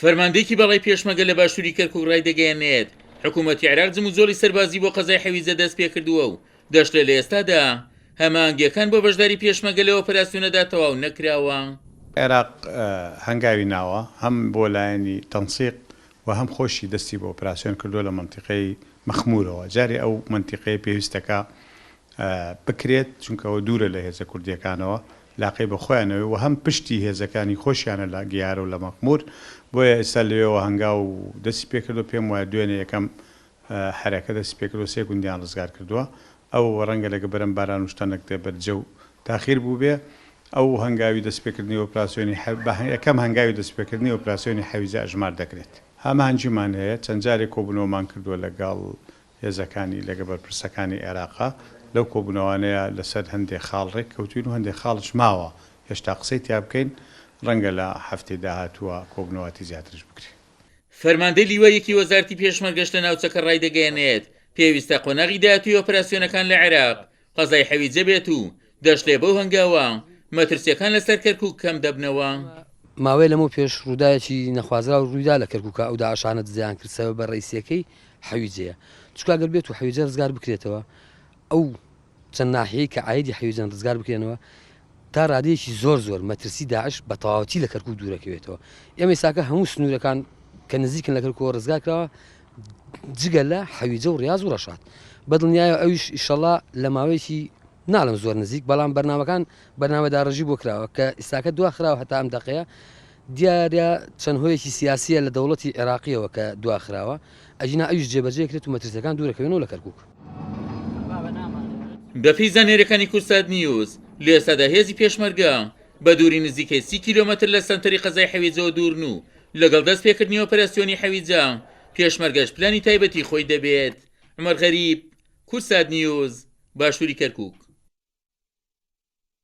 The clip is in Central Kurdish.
فەرماندەیەکی بەڵای پێشمەگە لە باشووری کەرکووک ڕایدەگەیەنێت حکوومەتی عێراق جموزۆڵی سەربازی بۆ قەزای حەویزە دەست پێ کردووە و دەشتێ لە ئێستادا هەمانگیەکان بۆ بەشداری پێشمەگە لە ئۆپەراسیۆنەدا تەواو نەکراوە. عێراق هەنگاوی ناوە هەم بۆ لایەنی تەنسیق و هەم خۆشی دەستی بۆ ئۆپراسیۆن کردو لە منتیقەی مەخمورەوە. جارێ ئەو منتیقەی پێویستەکە بکرێت چونکەەوە دوورە لە هێزە کوردیەکانەوە لاقی بە خۆیانەوەی و هەم پشتی هێزەکانی خۆشیانە لە گیارە و لە مەخمور بۆیە ئێستا لەوێەوە هەنگاو دەستی پێکردو پێم وایە دوێنێ یەکەم حرەکە دەستی پێکردو سێ گوندیان ڕزگار کردووە. ئەو ڕەنگە لەگە بەرەم باران و شتەنێک دێ بەرجە و تاخیر بوو بێ ئەو هەنگاوی دەستپێکردنی ئۆپراسیۆنی یەکەم هەنگاوی دەستپێکردنی ئۆپراسیۆنی حەویزە ئەژمار دەکرێت. هەمانجیمان هەیە چەند جارێک کۆبوونەوەمان کردووە لەگەڵ هێزەکانی لەگە بەرپرسەکانی عێراقا لەو کۆبوونەوانەیە لەسەر هەندێک خاڵڕێک کەوتوین و هەندێک خاڵش ماوە هێشتا قسەی تیا بکەین ڕەنگە لە هەفتەی داهاتووە کۆبوونەواتی زیاترش بکرێت. فەرماندەی لیوەیەکی وەزارەتی پێشمەرگەشتە ناوچەکە ڕایدەگەیەنێت پێویستە قۆناغی داهاتووی ئۆپەراسیۆنەکان لە عێراق قەزای حەویجە بێت و دەشتێ بەو هەنگاوە مەترسیەکان لەسەر کەرکووک کەم دەبنەوە. ماوەی لەمە پێش ڕووداوێکی نەخوازرا و ڕوویدا لە کەرکووکە ئەو داعشانە دزیان کردسەوە بە ڕئیسیەکەی حەویجەیە چکا گەر بێت و حەویجە ڕزگار بکرێتەوە ئەو چەند ناحیەی کە عایدی حەویجەن ڕزگار بکرێنەوە تا ڕادەیەکی زۆر مەترسی داعش بە تەواوەتی لە کەرکووک دوورەکەوێتەوە. ئێمە ئێستاکە هەموو سنوورەکان کە نزیکن لە کەرکووکەوە ڕزگار کراوە جگە لە حەویجە و ڕیاض و ڕەشاد بەدڵنیایە ئەویش ئیشەڵا لە ماوەیەکی ناڵم زۆر نزیک بەڵام بەرنامەکان بەرنامەدا ڕژی بۆ کراوە کە ئێستاکە دواخراوە هەتا ئەم دەقەیە دیارە چەند هۆیەکی سیاسیە لە دەوڵەتی عێراقیەوە کە دواخراوە ئەژینا ئەویش جێبەجێکرێت و مەترسیەکان دوورەکەوێنەوە لە کەرکووک. بەپی زانێرەکانی کورسات نیوز لە ئێستادا هێزی پێشمەرگە بە دووری نزیکەی 30 کیلۆمەتر لە سەنتەری قەزای حەویجەوە دوورن و لەگەڵ دەست پێکردنی ئۆپەراسیۆنی حەویجە پێشمەرگەش پلانی تایبەتی خۆی دەبێت. عومەر غەریب، کورسات نیوز، باشووری کەرکووک.